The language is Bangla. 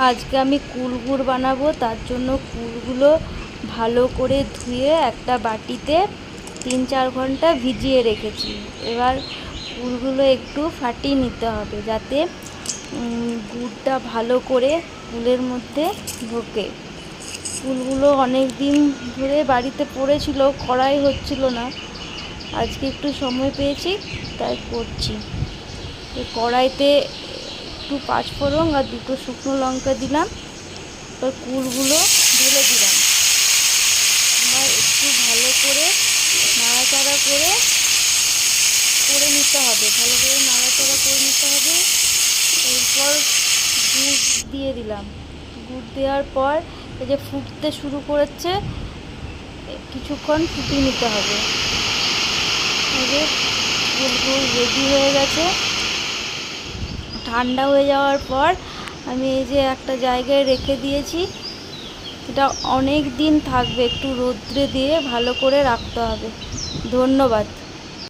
আজকে আমি কুল গুড় বানাবো। তার জন্য কুলগুলো ভালো করে ধুয়ে একটা বাটিতে 3-4 ঘন্টা ভিজিয়ে রেখেছি। এবার কুলগুলো একটু ফাটিয়ে নিতে হবে যাতে গুড়টা ভালো করে কুলের মধ্যে ঢোকে। কুলগুলো অনেক দিন ধরে বাড়িতে পড়েছিল, করাই হচ্ছিল না। আজকে একটু সময় পেয়েছি তাই করছি। কড়াইতে একটু পাঁচফোড়ন আর 2টো শুকনো লঙ্কা দিলাম। এবার কুলগুলো ঢেলে দিলাম। এবার একটু ভালো করে নাড়াচাড়া করে নিতে হবে, ভালো করে নাড়াচাড়া করে নিতে হবে। এরপর গুড় দিয়ে দিলাম। গুড় দেওয়ার পর এই যে ফুটতে শুরু করেছে, কিছুক্ষণ ফুটিয়ে নিতে হবে। এই যে গুড় রেডি হয়ে গেছে। ঠান্ডা হয়ে যাওয়ার পর আমি এই যে একটা জায়গায় রেখে দিয়েছি। এটা অনেক দিন থাকবে, একটু রোদ্রে দিয়ে ভালো করে রাখতে হবে। ধন্যবাদ।